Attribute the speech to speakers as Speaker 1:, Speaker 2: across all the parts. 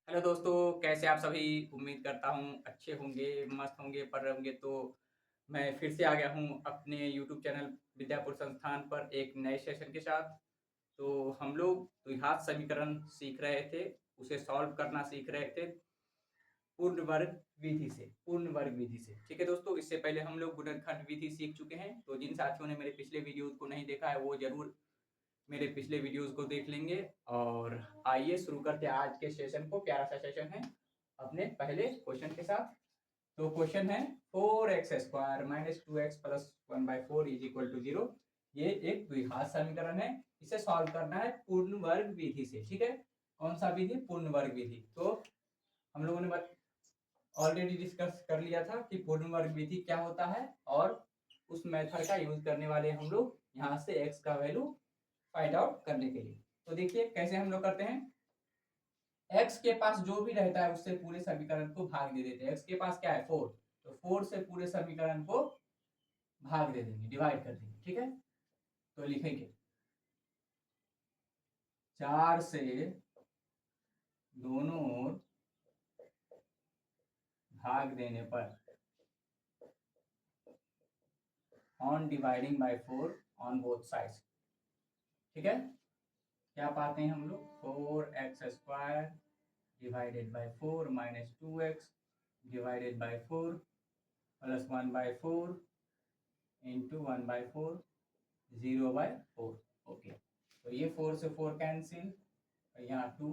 Speaker 1: Hello दोस्तों, कैसे आप सभी? उम्मीद करता हूँ अच्छे होंगे, मस्त होंगे, पढ़ रहे होंगे। तो मैं फिर से आ गया हूँ अपने यूट्यूब चैनल विद्यापुर संस्थान पर एक नए सेशन के साथ। तो हम लोग द्विघात समीकरण सीख रहे थे, उसे सॉल्व करना सीख रहे थे पूर्ण वर्ग विधि से। ठीक है दोस्तों, इससे पहले हम लोग गुणनखंड विधि सीख चुके हैं। तो जिन साथियों ने मेरे पिछले वीडियोज़ को नहीं देखा है, वो ज़रूर मेरे पिछले वीडियोस को देख लेंगे। और आइए शुरू करते हैं आज के सेशन को। प्यारा सा सेशन है अपने पहले क्वेश्चन के साथ। तो क्वेश्चन है 4x² - 2x + 1/4 = 0। ये एक द्विघात समीकरण है, इसे सॉल्व करना है पूर्ण वर्ग विधि से। ठीक है, कौन सा विधि? पूर्ण वर्ग विधि। तो हम लोगों ने ऑलरेडी डिस्कस कर लिया था कि पूर्ण वर्ग विधि क्या होता है, और उस मेथड का यूज करने वाले हम लोग यहाँ से x का वैल्यू फाइंड आउट करने के लिए। तो देखिए कैसे हम लोग करते हैं। x के पास जो भी रहता है उससे पूरे समीकरण को भाग दे देते हैं। x के पास क्या है? 4। तो 4 से पूरे समीकरण को भाग दे देंगे, डिवाइड कर देंगे। ठीक है, तो लिखेंगे 4 से दोनों ओर भाग देने पर on dividing by 4 on both sides. ठीक है, क्या पाते हैं हम लोग? 4x² divided by 4 - 2x divided by 4 plus 1/4 into 1/4 0/4। Okay, तो ये 4 से 4 कैंसिल, यहाँ 2।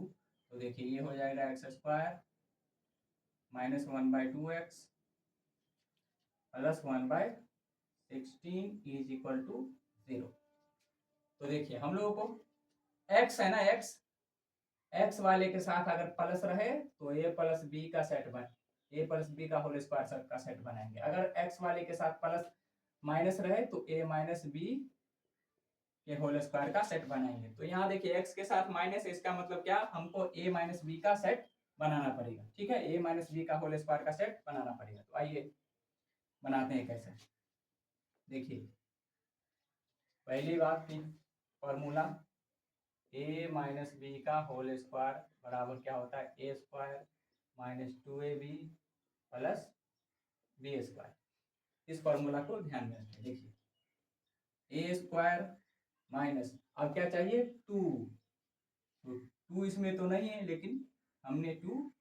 Speaker 1: तो देखिए ये हो जाएगा x² - 1/2x प्लस 1/16 = 0। तो देखिए हम लोगों को x है ना, x वाले के साथ अगर प्लस रहे तो a प्लस बी का सेट a प्लस बी का होल स्क्वायर का सेट बनाएंगे। अगर x वाले के साथ प्लस माइनस रहे तो a माइनस बी के होल स्क्वायर का सेट बनाएंगे। तो यहाँ देखिए x के साथ माइनस, इसका मतलब क्या? हमको a माइनस बी का सेट बनाना पड़ेगा। ठीक है, a माइनस बी का होल स्क्वायर का सेट बनाना पड़ेगा। तो आइए बनाते हैं कैसे। देखिए पहली बात थी फॉर्मूला, a माइनस बी का होल स्क्वायर बराबर क्या होता है? a² - 2ab plus b²। इस फॉर्मूला को ध्यान में रखें। देखिए a² माइनस, अब क्या चाहिए? 2। तो 2 इसमें तो नहीं है, लेकिन हमने 2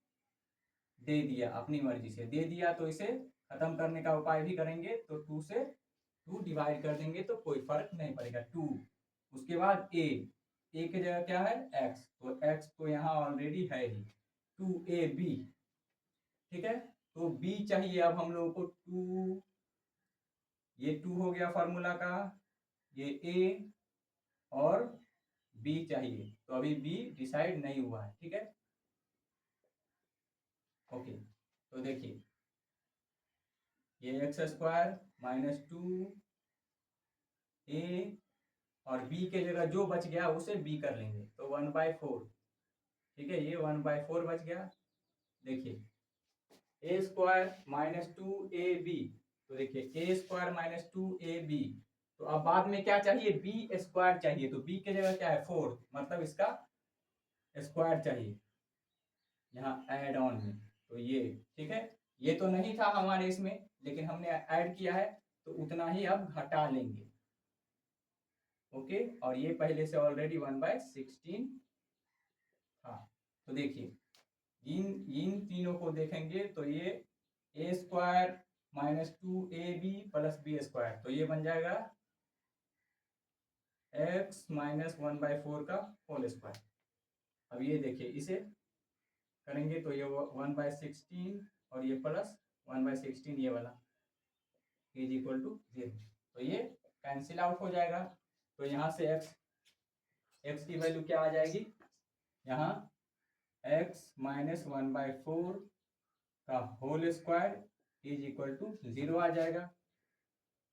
Speaker 1: दे दिया, अपनी मर्जी से दे दिया। तो इसे खत्म करने का उपाय भी करेंगे, तो 2 से 2 डिवाइड कर देंगे तो कोई फर्क नहीं पड़ेगा। 2, उसके बाद a की जगह क्या है? x। तो x तो यहाँ ऑलरेडी है ही, 2ab। ठीक है, तो b चाहिए अब हम लोगों को 2। ये 2 हो गया फॉर्मूला का, ये a और b चाहिए। तो अभी b डिसाइड नहीं हुआ है। ठीक है, ओके। तो देखिए ये x² - 2 a और b के जगह जो बच गया उसे b कर लेंगे, तो 1/4। ठीक है, ये 1/4 बच गया। देखिए a² - 2ab, तो देखिए a² - 2ab। तो अब बाद में क्या चाहिए? b² चाहिए। तो b के जगह क्या है? 4, मतलब इसका स्क्वायर चाहिए यहाँ ऐड ऑन में। तो ये ठीक है, ये तो नहीं था हमारे इसमें, लेकिन हमने ऐड किया है तो उतना ही अब घटा लेंगे। ओके, और ये पहले से ऑलरेडी 1/16 था। तो देखिए इन इन तीनों को देखेंगे तो ये a² - 2ab प्लस b², तो ये बन जाएगा x - 1/4 का होल स्क्वायर। अब ये देखिए इसे करेंगे तो ये 1/16 और ये प्लस 1/16 ये वाला = 0। तो ये कैंसिल आउट हो जाएगा। तो यहाँ से x की वैल्यू क्या आ जाएगी? यहाँ x - 1/4 का होल स्क्वायर = 0 आ जाएगा।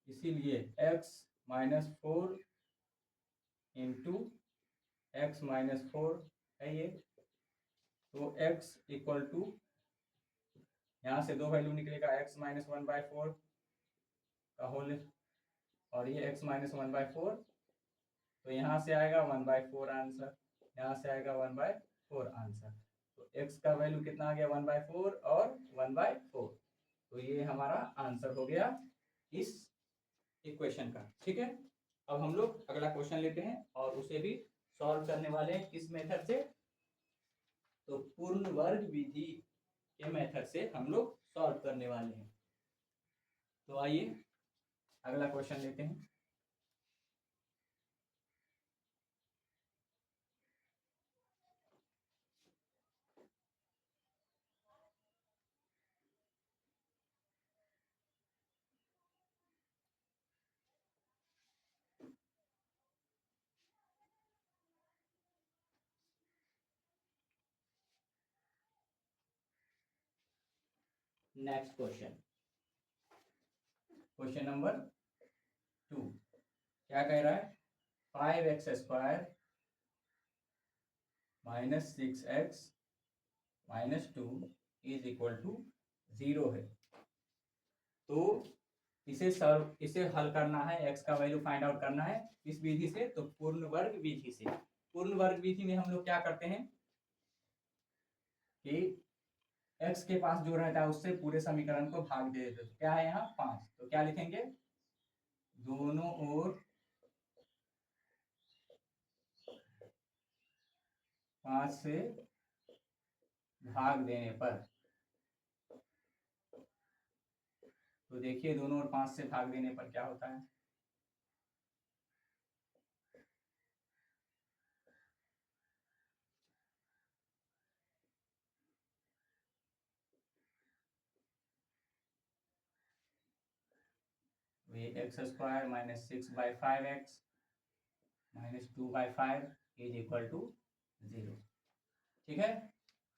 Speaker 1: इसीलिए x - 4 इंटू x - 4 है ये। तो x = यहाँ से दो वैल्यू निकलेगा, x - 1/4 का होल, और ये x - 1/4। तो यहाँ से आएगा 1/4 आंसर, यहाँ से आएगा 1/4 आंसर। तो x का वैल्यू कितना आ गया 1/4 और 1/4। तो ये हमारा आंसर हो गया इस इक्वेशन का। ठीक है, अब हम लोग अगला क्वेश्चन लेते हैं और उसे भी सॉल्व करने वाले हैं किस मेथड से, तो पूर्ण वर्ग विधि के मेथड से हम लोग सॉल्व करने वाले हैं। तो आइए अगला क्वेश्चन लेते हैं। नेक्स्ट क्वेश्चन, क्वेश्चन नंबर 2 क्या कह रहा है, 5x² minus 6x minus 2 is equal to 0 है। तो इसे हल करना है, x का वैल्यू फाइंड आउट करना है इस विधि से, तो पूर्ण वर्ग विधि से। पूर्ण वर्ग विधि में हम लोग क्या करते हैं कि x के पास जो रहता है उससे पूरे समीकरण को भाग दे देते हैं। तो क्या है यहाँ 5, तो क्या लिखेंगे, दोनों ओर 5 से भाग देने पर, तो देखिए दोनों ओर 5 से भाग देने पर क्या होता है, ये x² minus 6/5x minus 2/5 is equal to 0। ठीक है,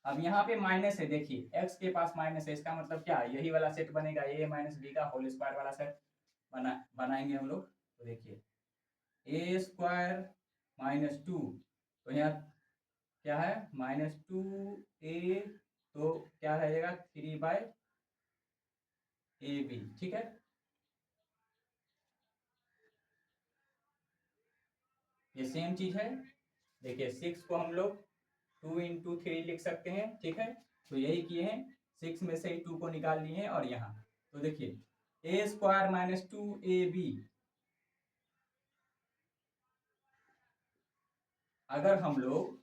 Speaker 1: अब यहाँ पे माइनस है, देखिए x के पास माइनस है, इसका मतलब क्या, यही वाला सेट बनेगा, a माइनस बी का होल स्क्वायर वाला सेट बनाएंगे हम लोग। तो देखिए a² माइनस 2, तो यहाँ क्या है -2a, तो क्या रहेगा 3/ab। ठीक है, ये सेम चीज है। देखिए 6 को हम लोग 2 × 3 लिख सकते हैं। ठीक है, तो यही किए हैं, 6 में से ही 2 को निकाल लिए हैं। और यहाँ तो देखिए a² माइनस 2ab, अगर हम लोग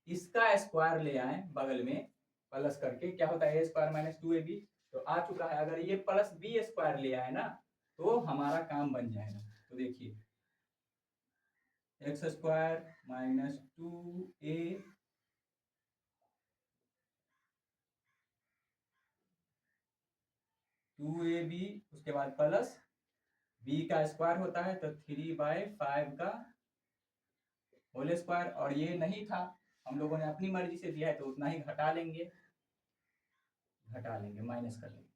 Speaker 1: इसका स्क्वायर ले आए बगल में प्लस करके, क्या होता है a² माइनस 2ab, तो आ चुका है। अगर ये प्लस b² ले आए ना, तो हमारा काम बन जाएगा। तो देखिए x² माइनस 2a 2ab, उसके बाद प्लस b का स्क्वायर होता है, तो 3/5 का होल स्क्वायर। और ये नहीं था, हम लोगों ने अपनी मर्जी से दिया है, तो उतना ही घटा लेंगे माइनस कर लेंगे।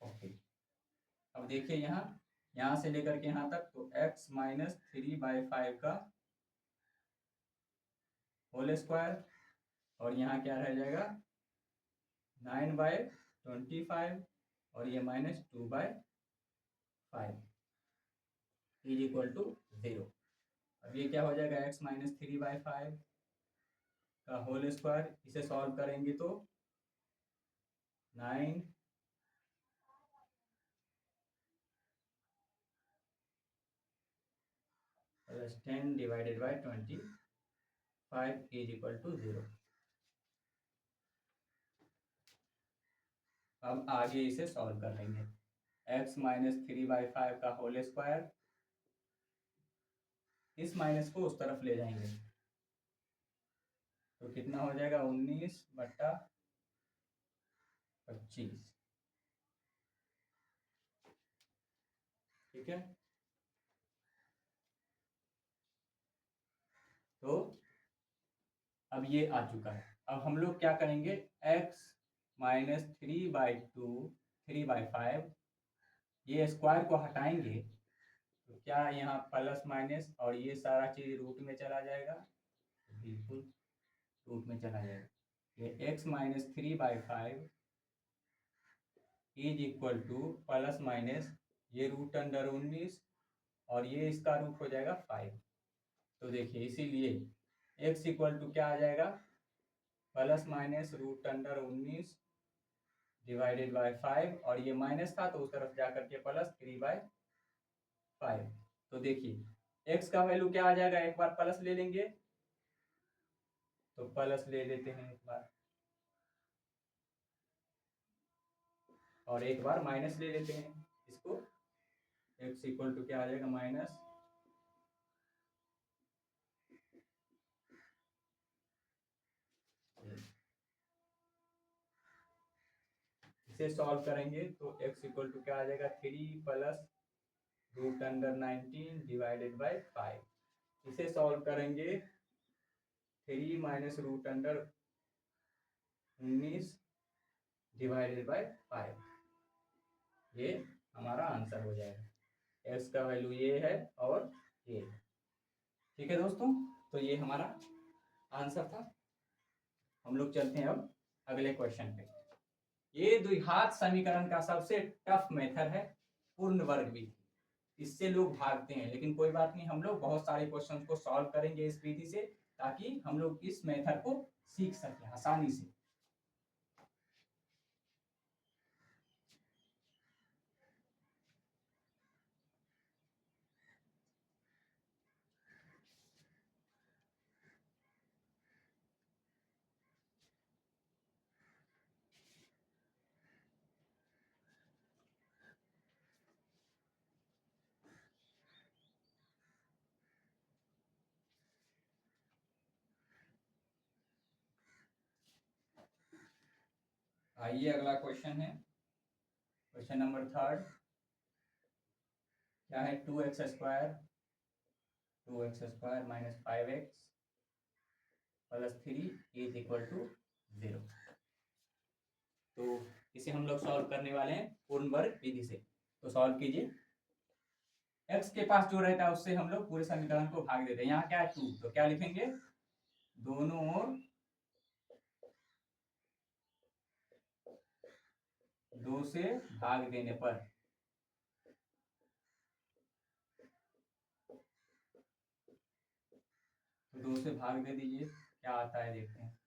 Speaker 1: ओके, अब देखिए यहाँ से लेकर के यहाँ तक, तो x माइनस 3/5 का होल स्क्वायर, और यहाँ क्या रह जाएगा 9/25, और ये -2/5 इज इक्वल टू 0। अब ये क्या हो जाएगा x माइनस 3/5 का होल स्क्वायर, इसे सॉल्व करेंगे तो 9 plus 10 divided by 25 is equal to 0। अब आगे इसे सॉल्व कर लेंगे, x माइनस 3/5 का होल स्क्वायर, इस माइनस को उस तरफ ले जाएंगे, तो कितना हो जाएगा 19/25। ठीक है, तो अब ये आ चुका है। अब हम लोग क्या करेंगे, x माइनस 3/5 ये स्क्वायर को हटाएंगे, तो क्या यहाँ प्लस माइनस और ये सारा चीज रूट में चला जाएगा, बिल्कुल रूट में चला जाएगा। ये x minus 3/5 is equal two plus minus ये रूट अंडर 19 और ये इसका रूट हो जाएगा 5। तो देखिए इसीलिए x इक्वल टू क्या आ जाएगा, plus minus root under 19 divided by 5, और ये माइनस था तो उस तरफ जाकर के प्लस 3/5। तो देखिए x का वैल्यू क्या आ जाएगा, एक बार प्लस ले लेंगे तो प्लस ले लेते हैं एक बार, और एक बार माइनस ले लेते हैं इसको। x इक्वल टू क्या आ जाएगा, माइनस इसे सॉल्व करेंगे तो x इक्वल टू क्या आ जाएगा, 3 plus root under 19 divided by 5। इसे सॉल्व करेंगे 3 minus root under 19 divided by 5, ये हमारा आंसर हो जाएगा। x का वैल्यू ये है और ये, ठीक है दोस्तों। तो ये हमारा आंसर था। हम लोग चलते हैं अब अगले क्वेश्चन पे। ये द्विघात समीकरण का सबसे टफ मेथड है पूर्ण वर्ग विधि। इससे लोग भागते हैं, लेकिन कोई बात नहीं, हम लोग बहुत सारे क्वेश्चंस को सॉल्व करेंगे इस विधि से, ताकि हम लोग इस मेथड को सीख सकें आसानी से। आइए अगला क्वेश्चन है, क्वेश्चन नंबर 3। क्या है, 2x² minus 5x plus 3 is equal to 0। तो इसे हम लोग सॉल्व करने वाले हैं पूर्ण वर्ग विधि से। तो सॉल्व कीजिए। x के पास जो रहता है उससे हम लोग पूरे समीकरण को भाग देते हैं। यहाँ क्या है, 2, तो क्या लिखेंगे, दोनों ओर 2 से भाग देने पर, तो 2 से भाग दे दीजिए, क्या आता है देखते हैं।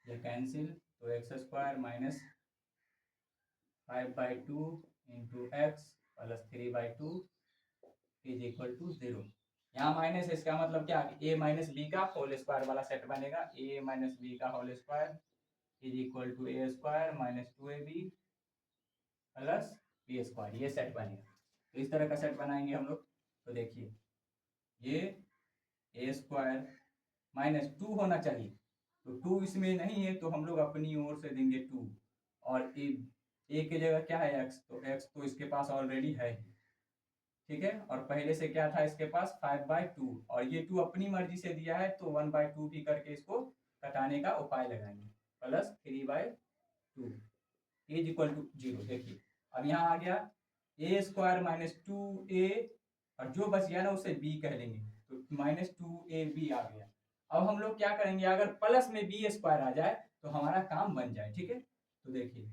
Speaker 1: ये कैंसिल, तो x² minus 5/2 into x plus 3/2 is equal to 0। यहाँ माइनस, इसका मतलब क्या, a माइनस बी का होल स्क्वायर वाला सेट बनेगा। a माइनस बी का whole square is equal to a² minus 2ab plus b², ये सेट बनेगा। तो इस तरह का सेट बनाएंगे हम लोग। तो देखिए ये a² माइनस 2 होना चाहिए, तो 2 इसमें नहीं है तो हम लोग अपनी ओर से देंगे 2, और a की जगह क्या है, x, तो x तो इसके पास ऑलरेडी है, ठीक है। और पहले से क्या था इसके पास, 5/2, और ये 2 अपनी मर्जी से दिया है तो 1/2 भी करके इसको कटाने का उपाय लगाएंगे, प्लस 3/2 इज इक्वल टू 0। देखिए अब यहाँ आ गया a² माइनस 2a, और जो बच गया ना उसे b कह लेंगे, तो माइनस 2ab आ गया। अब हम लोग क्या करेंगे, अगर प्लस में b² आ जाए तो हमारा काम बन जाए, ठीक है। तो देखिए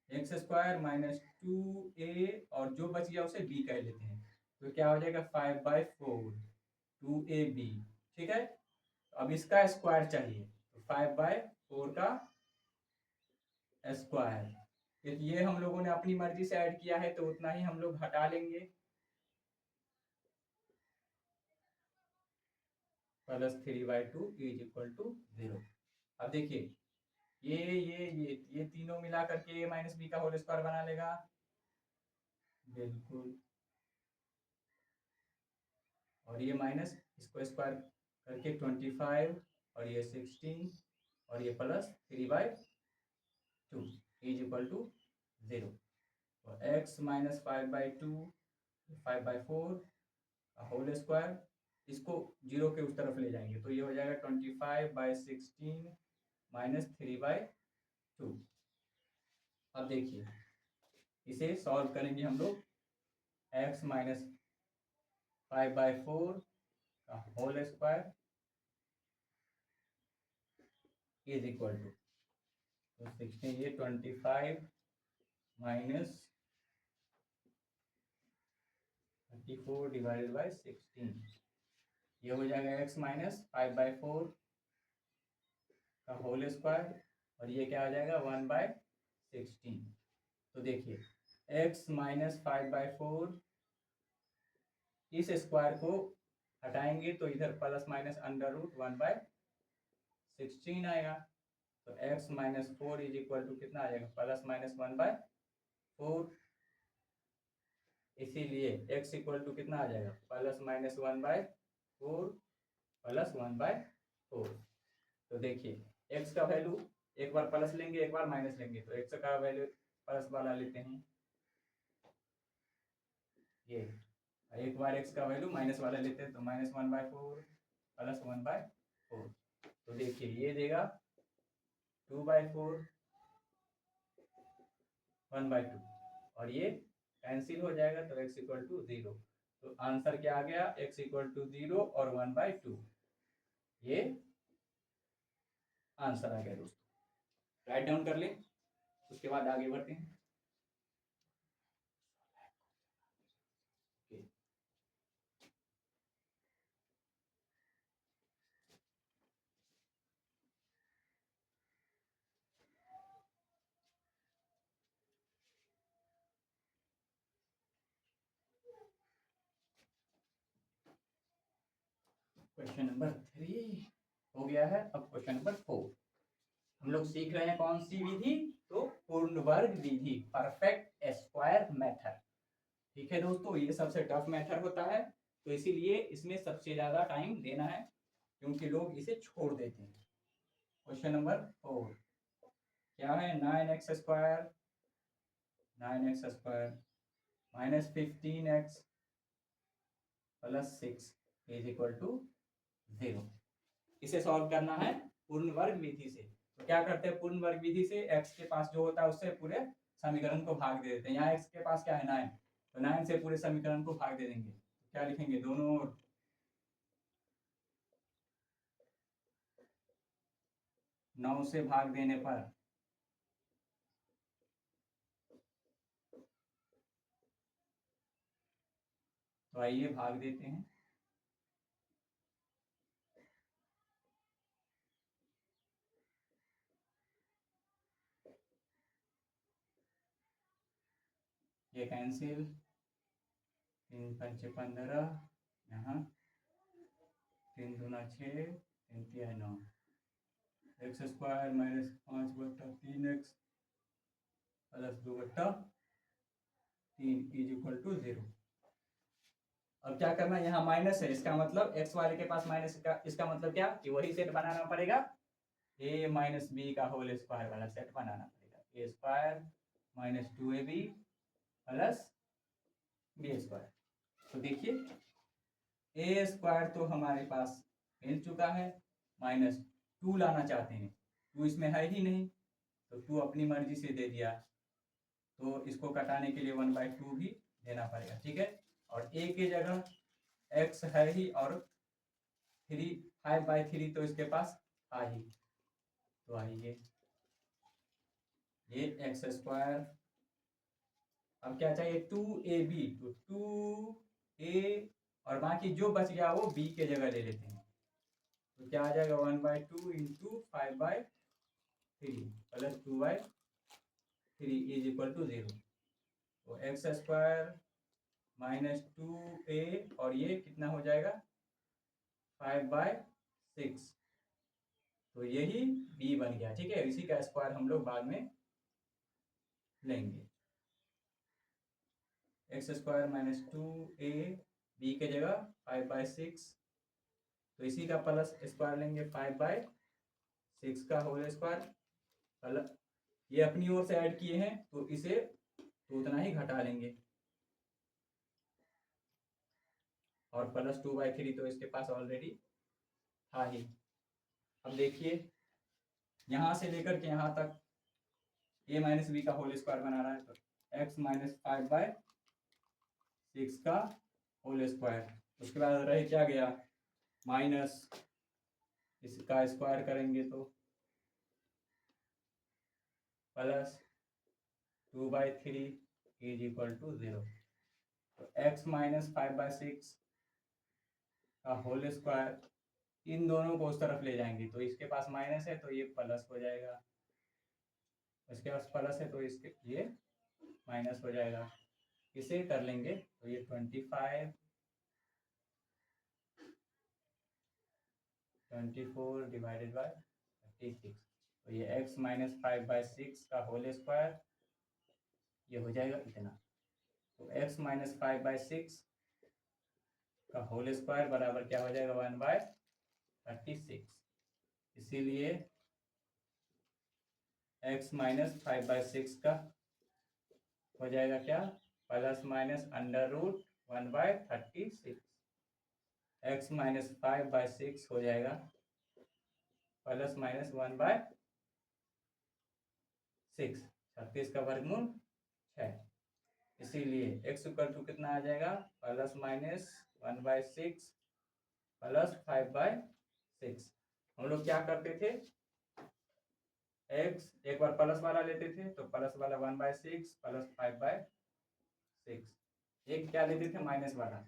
Speaker 1: x² माइनस 2a, और जो बच गया उसे b कह लेते हैं, तो क्या हो जाएगा 5/4 2ab, ठीक है। अब इसका स्क्वायर चाहिए, तो 5/4 का स्क्वायर, ये हम लोगों ने अपनी मर्जी से ऐड किया है तो उतना ही हम लोग हटा लेंगे, प्लस 3/2 इज इक्वल टू 0। अब देखिए ये तीनों मिला करके a माइनस बी का होल स्क्वायर बना लेगा, बिल्कुल। और ये माइनस, इसको स्क्वायर करके 25, और ये 16, और ये प्लस 3/2 इज इक्वल टू 0। तो x माइनस 5/2 5/4 का होल स्क्वायर, इसको 0 के उस तरफ ले जाएंगे तो ये हो जाएगा 25/16 माइनस 3/2। अब देखिए इसे सॉल्व करेंगे हम लोग, x माइनस 5/4 का whole square is equal to, तो 16 ये 25 माइनस 34 डिवाइडेड बाई 16, ये हो जाएगा x माइनस 5/4 का होल स्क्वायर, और ये क्या आ जाएगा 1/16। तो देखिए x माइनस 5/4, इस स्क्वायर को हटाएंगे तो इधर प्लस माइनस अंडर रूट 1/16 आएगा। तो x minus 4 is equal to कितना आ जाएगा, प्लस माइनस 1/4। इसीलिए x इक्वल टू कितना आ जाएगा, प्लस माइनस 1/4 प्लस 1/4। तो देखिए x का वैल्यू एक बार प्लस लेंगे एक बार माइनस लेंगे, तो x का वैल्यू प्लस वाला लेते हैं ये, एक बार x का वैल्यू माइनस वाला लेते हैं तो माइनस 1/4 प्लस 1/4। तो देखिए ये देगा 2/4 1/2, और ये कैंसिल हो जाएगा तो x इक्वल टू 0। तो आंसर क्या आ गया, x इक्वल टू 0 और 1/2, ये आंसर आ गया दोस्तों। राइट डाउन कर लें, उसके बाद आगे बढ़ते हैं। क्वेश्चन नंबर 3 हो गया है। अब क्वेश्चन नंबर 4 हम लोग सीख रहे हैं कौन सी विधि, तो पूर्ण वर्ग विधि, परफेक्ट स्क्वायर मेथड। ठीक है दोस्तों, ये सबसे टफ मेथड होता है, तो इसीलिए इसमें सबसे ज्यादा टाइम देना है, क्योंकि लोग इसे छोड़ देते हैं। क्वेश्चन नंबर 4 क्या है, 9x² minus 15x plus 6 is equal to 0। इसे सॉल्व करना है पूर्ण वर्ग विधि से। तो क्या करते हैं, पूर्ण वर्ग विधि से x के पास जो होता है उससे पूरे समीकरण को भाग दे देते हैं। यहाँ x के पास क्या है 9, तो 9 से पूरे समीकरण को भाग दे देंगे। तो क्या लिखेंगे, दोनों ओर 9 से भाग देने पर तो आइए भाग देते हैं। ये कैंसिल, 3 पंचे 15, यहाँ 3 दूना 6, 3 तिया 9, x² minus 5/3x plus 2/3 is equal to 0। अब क्या करना है, यहाँ माइनस है, इसका मतलब x वाले के पास माइनस का, इसका मतलब क्या कि वही सेट बनाना पड़ेगा, a माइनस बी का होल स्क्वायर वाला सेट बनाना पड़ेगा। a² minus 2ab plus b²। तो देखिए a² तो हमारे पास मिल चुका है, माइनस 2 लाना चाहते हैं, 2 इसमें है ही नहीं, तो 2 अपनी मर्जी से दे दिया, तो इसको कटाने के लिए 1/2 भी देना पड़ेगा। ठीक है, और a की जगह x है ही, और 5/3 तो इसके पास आ ही, तो आइए ये x²। अब क्या चाहिए, 2ab, तो 2a और बाकी जो बच गया वो b के जगह ले लेते हैं। तो क्या आ जाएगा, 1/2 into 5/3 plus 2/3 is equal to 0। तो x² माइनस 2a और ये कितना हो जाएगा 5/6, तो यही b बन गया। ठीक है, इसी का स्क्वायर हम लोग बाद में लेंगे। x² माइनस 2a, b के जगह 5/6, तो इसी का प्लस स्क्वायर लेंगे 5/6 का होल स्क्वायर, प्लस ये अपनी ओर से ऐड किए हैं तो इसे तो उतना ही घटा लेंगे, और प्लस 2/3 तो इसके पास ऑलरेडी था ही। अब देखिए यहाँ से लेकर के यहाँ तक a माइनस बी का होल स्क्वायर बना रहा है, तो x माइनस 5/6 का होल स्क्वायर, उसके बाद रहे क्या गया माइनस, इसका स्क्वायर करेंगे तो प्लस 2/3 इज इक्वल टू 0। तो x माइनस 5/6 का होल स्क्वायर, इन दोनों को उस तरफ ले जाएंगे तो इसके पास माइनस है तो ये प्लस हो जाएगा, इसके पास प्लस है तो इसके ये माइनस हो जाएगा। इसे कर लेंगे तो ये 24 डिवाइडेड बाय 36, तो ये x माइनस 5/6 का होल स्क्वायर ये हो जाएगा इतना। तो x माइनस 5/6 का होल स्क्वायर बराबर क्या हो जाएगा 1/36। इसीलिए x माइनस 5/6 का हो जाएगा क्या, plus minus under root 1/36। x minus 5/6 हो जाएगा प्लस माइनस 1/6, 36 का वर्गमूल 6। इसीलिए x इक्वल टू कितना आ जाएगा, प्लस माइनस 1/6 प्लस 5/6। हम लोग क्या करते थे, x एक बार प्लस वाला लेते थे तो प्लस वाला 1/6 प्लस 5/6, एक क्या लेते थे माइनस वाला,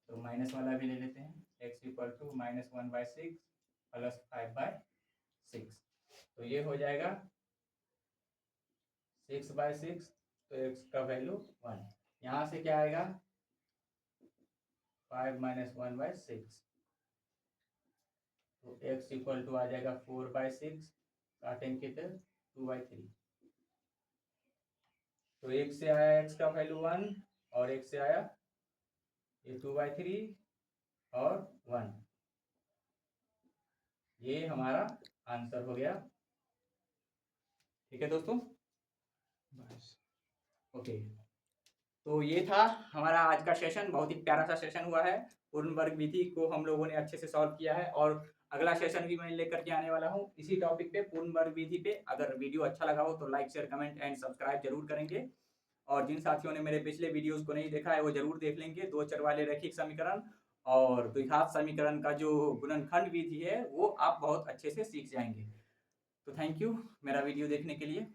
Speaker 1: तो माइनस वाला भी ले लेते हैं। x equal to minus 1/6 plus 5/6, तो ये हो जाएगा 6/6, तो x का वैल्यू 1। यहाँ से क्या आएगा 5 माइनस 1/6, तो x इक्वल टू आ जाएगा 4/6, काटेंगे तो 2/3। तो एक से आया x का वैल्यू 1 और एक से आया ये 2/3 और 1, ये हमारा आंसर हो गया। ठीक है दोस्तों, ओके। तो ये था हमारा आज का सेशन, बहुत ही प्यारा सा सेशन हुआ है। पूर्ण वर्ग विधि को हम लोगों ने अच्छे से सॉल्व किया है और अगला सेशन भी मैं लेकर के आने वाला हूँ इसी टॉपिक पे, पूर्ण वर्ग विधि पे। अगर वीडियो अच्छा लगा हो तो like share comment and subscribe जरूर करेंगे, और जिन साथियों ने मेरे पिछले वीडियोस को नहीं देखा है वो जरूर देख लेंगे। दो चर वाले रैखिक समीकरण और द्विघात समीकरण का जो गुणनखंड विधि है वो आप बहुत अच्छे से सीख जाएंगे। तो थैंक यू मेरा वीडियो देखने के लिए।